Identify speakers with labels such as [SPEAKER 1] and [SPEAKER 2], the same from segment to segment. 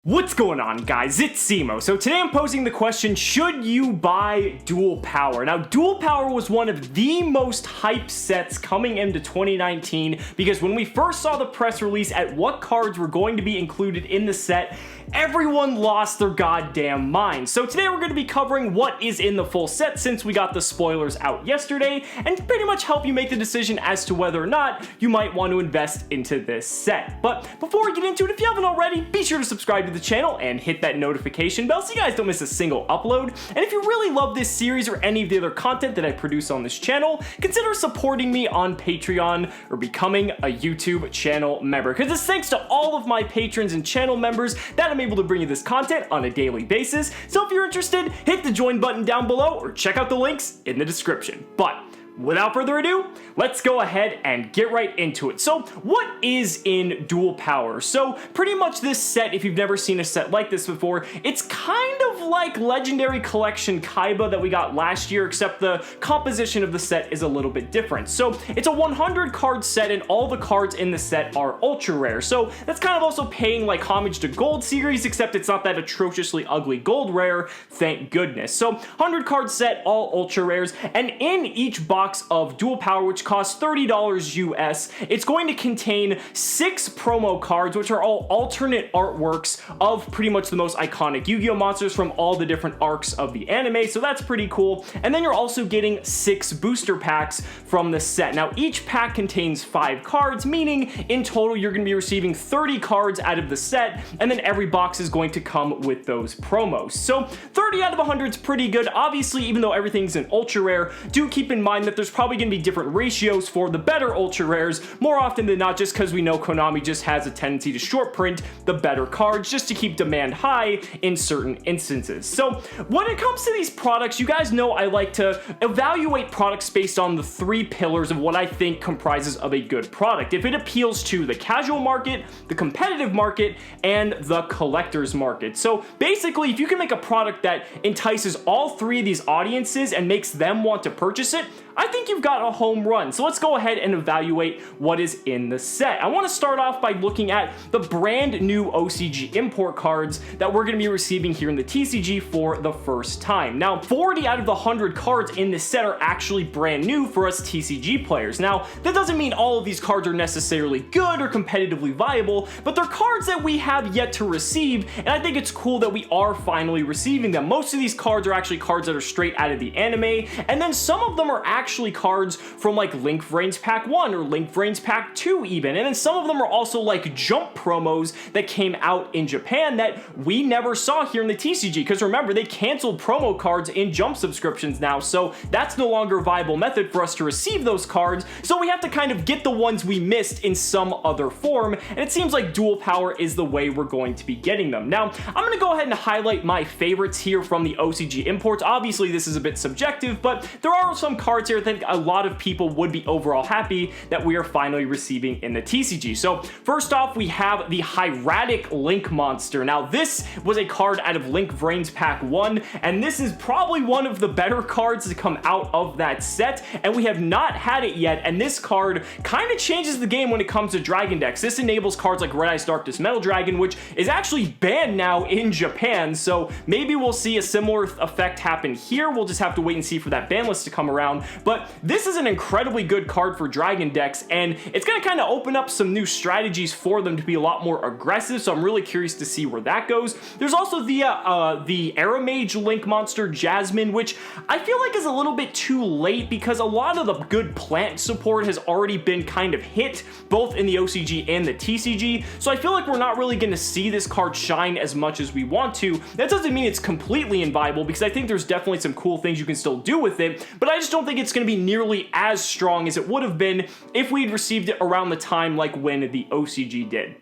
[SPEAKER 1] What's going on, guys? It's Cimoooooooo. So today I'm posing the question, should you buy Duel Power? Now, Duel Power was one of the most hyped sets coming into 2019 because when we first saw the press release at what cards were going to be included in the set, everyone lost their goddamn mind. So today we're going to be covering what is in the full set since we got the spoilers out yesterday and pretty much help you make the decision as to whether or not you might want to invest into this set. But before we get into it, if you haven't already, be sure to subscribe to the channel and hit that notification bell so you guys don't miss a single upload. And if you really love this series or any of the other content that I produce on this channel, consider supporting me on Patreon or becoming a YouTube channel member, because it's thanks to all of my patrons and channel members that I'm able to bring you this content on a daily basis. So if you're interested, hit the join button down below or check out the links in the description. But without further ado, let's go ahead and get right into it. So what is in Duel Power? So pretty much this set, if you've never seen a set like this before, it's kind of like Legendary Collection Kaiba that we got last year, except the composition of the set is a little bit different. So it's a 100 card set and all the cards in the set are ultra rare. So that's kind of also paying like homage to Gold series, except it's not that atrociously ugly Gold rare, thank goodness. So 100 card set, all ultra rares, and in each box of Duel Power, which costs $30 US, it's going to contain 6 promo cards, which are all alternate artworks of pretty much the most iconic Yu-Gi-Oh monsters from all the different arcs of the anime, so that's pretty cool. And then you're also getting 6 booster packs from the set. Now each pack contains 5 cards, meaning in total you're going to be receiving 30 cards out of the set, and then every box is going to come with those promos. So 30 out of 100 is pretty good. Obviously, even though everything's an ultra rare, do keep in mind that there's probably going to be different ratios for the better ultra rares more often than not, just because we know Konami just has a tendency to short print the better cards just to keep demand high in certain instances. So when it comes to these products, you guys know I like to evaluate products based on the 3 pillars of what I think comprises of a good product. If it appeals to the casual market, the competitive market, and the collector's market. So basically, if you can make a product that entices all 3 of these audiences and makes them want to purchase it, I think you've got a home run. So let's go ahead and evaluate what is in the set. I want to start off by looking at the brand new OCG import cards that we're going to be receiving here in the TCG for the first time. Now, 40 out of the 100 cards in this set are actually brand new for us TCG players. Now, that doesn't mean all of these cards are necessarily good or competitively viable, but they're cards that we have yet to receive, and I think it's cool that we are finally receiving them. Most of these cards are actually cards that are straight out of the anime, and then some of them are actually cards from like Link Vrains Pack 1 or Link Vrains Pack 2 even, and then some of them are also like Jump promos that came out in Japan that we never saw here in the TCG, because remember, they canceled promo cards in Jump subscriptions now, so that's no longer a viable method for us to receive those cards, so we have to kind of get the ones we missed in some other form, and it seems like Duel Power is the way we're going to be getting them. Now, I'm going to go ahead and highlight my favorites here from the OCG imports. Obviously, this is a bit subjective, but there are some cards here I think a lot of people would be overall happy that we are finally receiving in the TCG. So first off, we have the Hieratic Link Monster. Now this was a card out of Link Vrains Pack 1, and this is probably one of the better cards to come out of that set, and we have not had it yet, and this card kind of changes the game when it comes to Dragon decks. This enables cards like Red Eyes Darkness Metal Dragon, which is actually banned now in Japan, so maybe we'll see a similar effect happen here. We'll just have to wait and see for that ban list to come around, but this is an incredibly good card for Dragon decks, and it's going to kind of open up some new strategies for them to be a lot more aggressive, so I'm really curious to see where that goes. There's also the Aramage Link Monster Jasmine, which I feel like is a little bit too late because a lot of the good plant support has already been kind of hit, both in the OCG and the TCG, so I feel like we're not really going to see this card shine as much as we want to. That doesn't mean it's completely inviolable, because I think there's definitely some cool things you can still do with it, but I just don't think it's going to be nearly as strong as it would have been if we'd received it around the time like when the OCG did.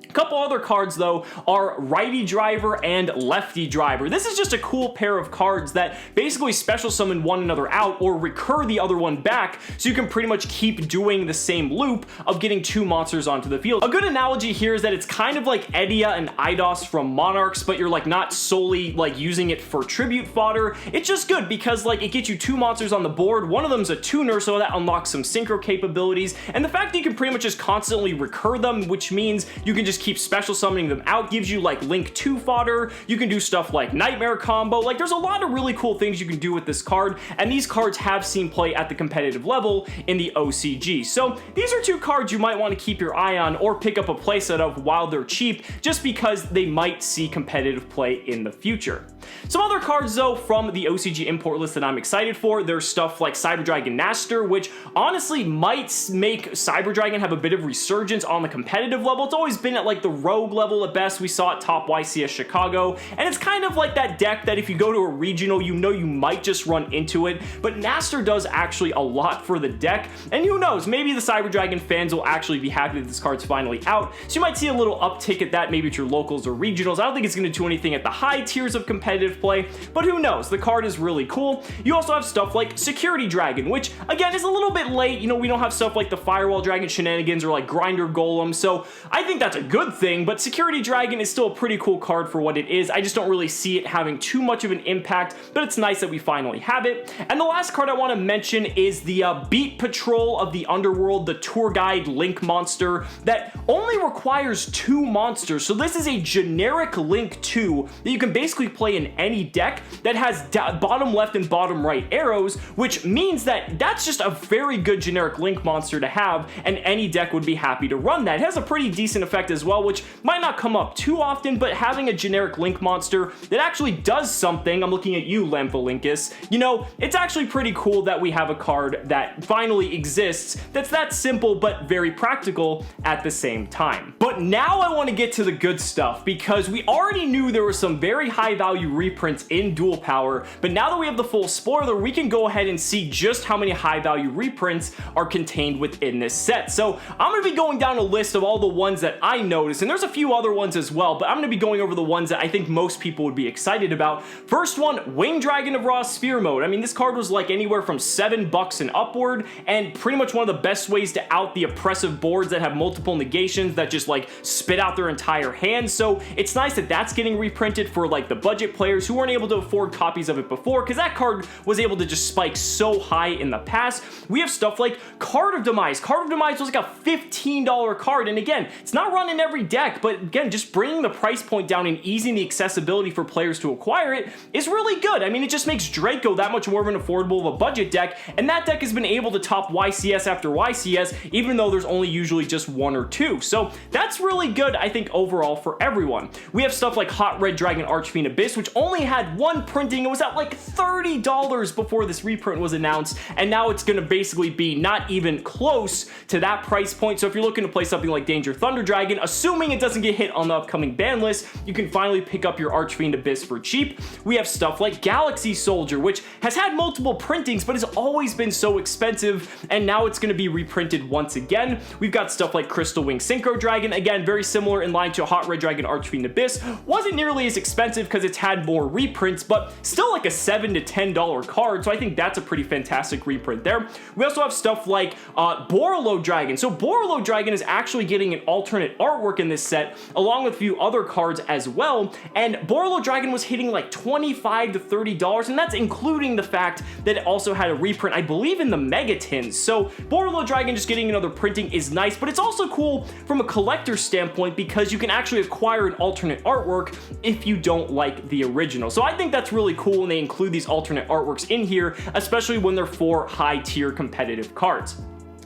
[SPEAKER 1] A couple other cards, though, are Righty Driver and Lefty Driver. This is just a cool pair of cards that basically special summon one another out or recur the other one back, so you can pretty much keep doing the same loop of getting 2 monsters onto the field. A good analogy here is that it's kind of like Edia and Eidos from Monarchs, but you're like not solely like using it for tribute fodder. It's just good because like it gets you 2 monsters on the board. One of them's a tuner, so that unlocks some synchro capabilities, and the fact that you can pretty much just constantly recur them, which means you can just keep special summoning them out, gives you like Link 2 fodder, you can do stuff like Nightmare combo, like there's a lot of really cool things you can do with this card, and these cards have seen play at the competitive level in the OCG. So these are two cards you might want to keep your eye on or pick up a playset of while they're cheap, just because they might see competitive play in the future. Some other cards though from the OCG import list that I'm excited for, there's stuff like Cyber Dragon Naster, which honestly might make Cyber Dragon have a bit of resurgence on the competitive level. It's always been at like the rogue level at best. We saw it top YCS Chicago, and it's kind of like that deck that if you go to a regional, you know you might just run into it, but Naster does actually a lot for the deck, and who knows, maybe the Cyber Dragon fans will actually be happy that this card's finally out, so you might see a little uptick at that, maybe at your locals or regionals. I don't think it's going to do anything at the high tiers of competitive play, but who knows, the card is really cool. You also have stuff like Security Dragon, which again is a little bit late. You know, we don't have stuff like the Firewall Dragon shenanigans or like Grinder Golem, so I think that's a good thing, but Security Dragon is still a pretty cool card for what it is. I just don't really see it having too much of an impact, but it's nice that we finally have it. And the last card I want to mention is the Beat Patrol of the Underworld, the Tour Guide Link monster that only requires 2 monsters. So this is a generic Link 2 that you can basically play in any deck that has bottom left and bottom right arrows, which means that that's just a very good generic Link monster to have, and any deck would be happy to run that. It has a pretty decent effect as well, which might not come up too often, but having a generic Link monster that actually does something, I'm looking at you, Lamphalinkus, you know, it's actually pretty cool that we have a card that finally exists that's that simple but very practical at the same time. But now I want to get to the good stuff, because we already knew there were some very high value reprints in Duel Power, but now that we have the full spoiler, we can go ahead and see just how many high value reprints are contained within this set. So I'm going to be going down a list of all the ones that I noticed, and there's a few other ones as well, but I'm going to be going over the ones that I think most people would be excited about. First one, Winged Dragon of Raw Sphere Mode. I mean, this card was like anywhere from $7 and upward, and pretty much one of the best ways to out the oppressive boards that have multiple negations that just like spit out their entire hand. So it's nice that that's getting reprinted for like the budget players who weren't able to afford copies of it before, because that card was able to just spike so high in the past. We have stuff like Card of Demise. Card of Demise was like a $15 card, and again, it's not run in every deck, but again, just bringing the price point down and easing the accessibility for players to acquire it is really good. I mean, it just makes Draco that much more of an affordable of a budget deck, and that deck has been able to top YCS after YCS, even though there's only usually just 1 or 2. So that's really good, I think, overall for everyone. We have stuff like Hot Red Dragon Archfiend Abyss, which only had 1 printing. It was at like $30 before this reprint was announced, and now it's going to basically be not even close to that price point. So if you're looking to play something like Danger Thunder Dragon, assuming it doesn't get hit on the upcoming ban list, you can finally pick up your Archfiend Abyss for cheap. We have stuff like Galaxy Soldier, which has had multiple printings, but has always been so expensive, and now it's going to be reprinted once again. We've got stuff like Crystal Wing Synchro Dragon, again, very similar in line to Hot Red Dragon Archfiend Abyss. Wasn't nearly as expensive because it's had more reprints, but still like a $7 to $10 card, so I think that's a pretty fantastic reprint there. We also have stuff like Borolo Dragon. So Borolo Dragon is actually getting an alternate artwork in this set, along with a few other cards as well, and Borolo Dragon was hitting like $25 to $30, and that's including the fact that it also had a reprint, I believe, in the Megatins. So Borolo Dragon just getting another printing is nice, but it's also cool from a collector standpoint because you can actually acquire an alternate artwork if you don't like the original. So I think that's really cool when they include these alternate artworks in here, especially when they're for high tier competitive cards.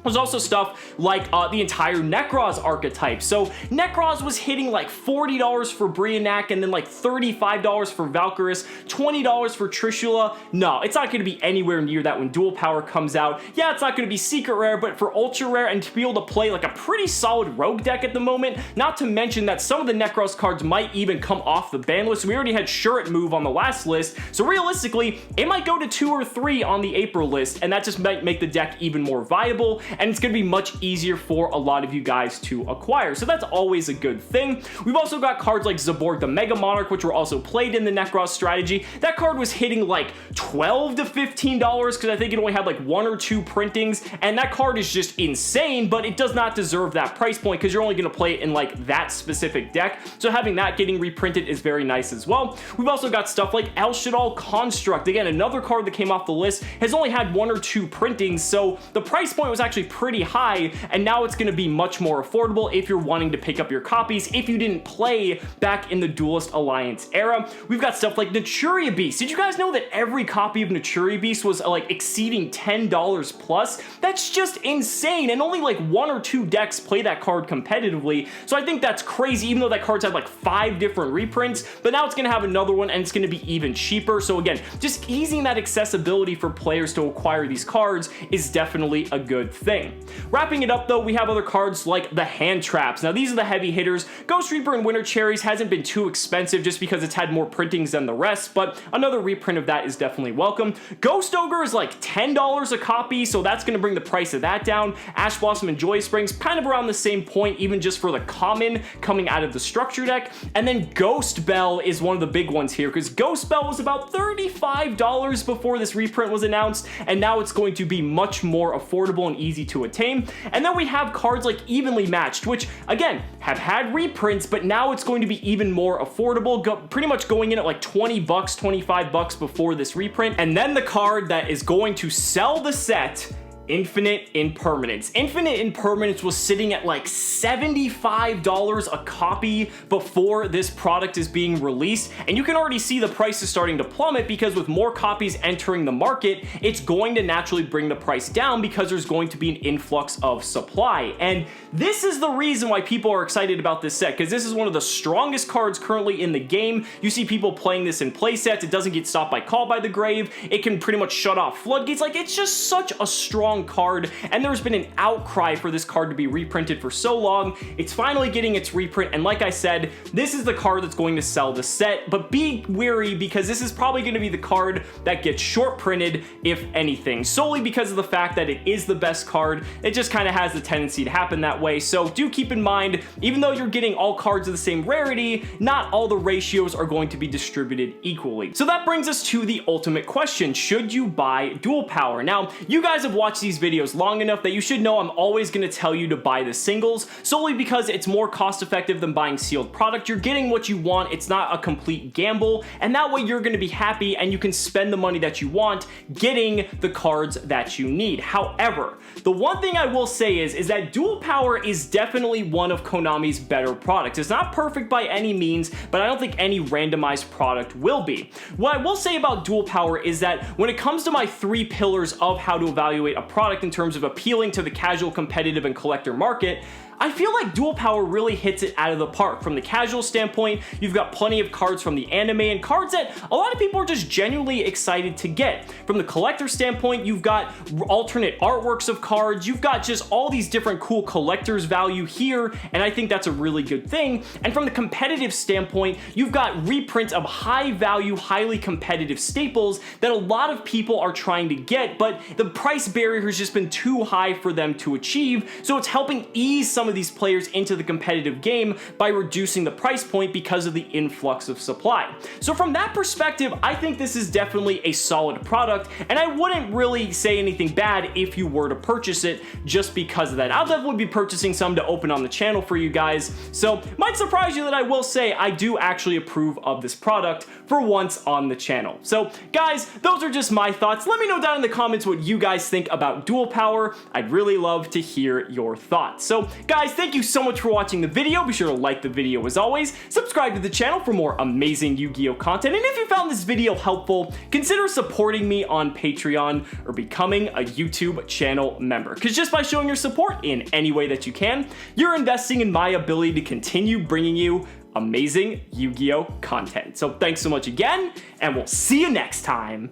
[SPEAKER 1] There's also stuff like the entire Necroz archetype. So Necroz was hitting like $40 for Brionac, and then like $35 for Valkyris, $20 for Trishula. No, it's not going to be anywhere near that when Duel Power comes out. Yeah, it's not going to be secret rare, but for ultra rare and to be able to play like a pretty solid rogue deck at the moment, not to mention that some of the Necroz cards might even come off the ban list. We already had Shuret move on the last list, so realistically, it might go to 2 or 3 on the April list, and that just might make the deck even more viable, and it's going to be much easier for a lot of you guys to acquire. So that's always a good thing. We've also got cards like Zaborg the Mega Monarch, which were also played in the Necroz strategy. That card was hitting like $12 to $15 because I think it only had like 1 or 2 printings, and that card is just insane, but it does not deserve that price point because you're only going to play it in like that specific deck. So having that getting reprinted is very nice as well. We've also got stuff like El Shadal Construct. Again, another card that came off the list has only had 1 or 2 printings, so the price point was actually actually pretty high, and now it's going to be much more affordable if you're wanting to pick up your copies if you didn't play back in the Duelist Alliance era. We've got stuff like Naturia Beast. Did you guys know that every copy of Naturia Beast was like exceeding $10 plus? That's just insane, and only like 1 or 2 decks play that card competitively, so I think that's crazy, even though that card's had like 5 different reprints, but now it's going to have another one and it's going to be even cheaper. So again, just easing that accessibility for players to acquire these cards is definitely a good thing. Wrapping it up though, we have other cards like the Hand Traps. Now these are the heavy hitters. Ghost Reaper and Winter Cherries hasn't been too expensive just because it's had more printings than the rest, but another reprint of that is definitely welcome. Ghost Ogre is like $10 a copy, so that's going to bring the price of that down. Ash Blossom and Joy Springs kind of around the same point, even just for the common coming out of the structure deck. And then Ghost Bell is one of the big ones here, because Ghost Bell was about $35 before this reprint was announced, and now it's going to be much more affordable and easy to attain. And then we have cards like Evenly Matched, which again have had reprints, but now it's going to be even more affordable, pretty much going in at like 20 bucks, 25 bucks before this reprint. And then the card that is going to sell the set, Infinite Impermanence. Infinite Impermanence was sitting at like $75 a copy before this product is being released, and you can already see the price is starting to plummet because with more copies entering the market, it's going to naturally bring the price down because there's going to be an influx of supply. And this is the reason why people are excited about this set, because this is one of the strongest cards currently in the game. You see people playing this in play sets. It doesn't get stopped by Call by the Grave. It can pretty much shut off floodgates. Like, it's just such a strong card, and there's been an outcry for this card to be reprinted for so long. It's finally getting its reprint, and like I said, this is the card that's going to sell the set, but be wary because this is probably going to be the card that gets short printed, if anything, solely because of the fact that it is the best card. It just kind of has the tendency to happen that way, so do keep in mind, even though you're getting all cards of the same rarity, not all the ratios are going to be distributed equally. So that brings us to the ultimate question: should you buy Duel Power? Now, you guys have watched these videos long enough that you should know I'm always going to tell you to buy the singles, solely because it's more cost effective than buying sealed product. You're getting what you want. It's not a complete gamble, and that way you're going to be happy and you can spend the money that you want getting the cards that you need. However, the one thing I will say is that Duel Power is definitely one of Konami's better products. It's not perfect by any means, but I don't think any randomized product will be. What I will say about Duel Power is that when it comes to my 3 pillars of how to evaluate a product in terms of appealing to the casual, competitive, and collector market, I feel like Duel Power really hits it out of the park. From the casual standpoint, you've got plenty of cards from the anime and cards that a lot of people are just genuinely excited to get. From the collector standpoint, you've got alternate artworks of cards, you've got just all these different cool collector's value here, and I think that's a really good thing. And from the competitive standpoint, you've got reprints of high value, highly competitive staples that a lot of people are trying to get, but the price barrier has just been too high for them to achieve, so it's helping ease some of these players into the competitive game by reducing the price point because of the influx of supply. So from that perspective, I think this is definitely a solid product, and I wouldn't really say anything bad if you were to purchase it just because of that. I'll definitely be purchasing some to open on the channel for you guys, so might surprise you that I will say I do actually approve of this product for once on the channel. So guys, those are just my thoughts. Let me know down in the comments what you guys think about Duel Power. I'd really love to hear your thoughts. So guys, thank you so much for watching the video. Be sure to like the video as always, subscribe to the channel for more amazing Yu-Gi-Oh content, and if you found this video helpful, consider supporting me on Patreon or becoming a YouTube channel member, because just by showing your support in any way that you can, you're investing in my ability to continue bringing you amazing Yu-Gi-Oh content. So thanks so much again, and we'll see you next time.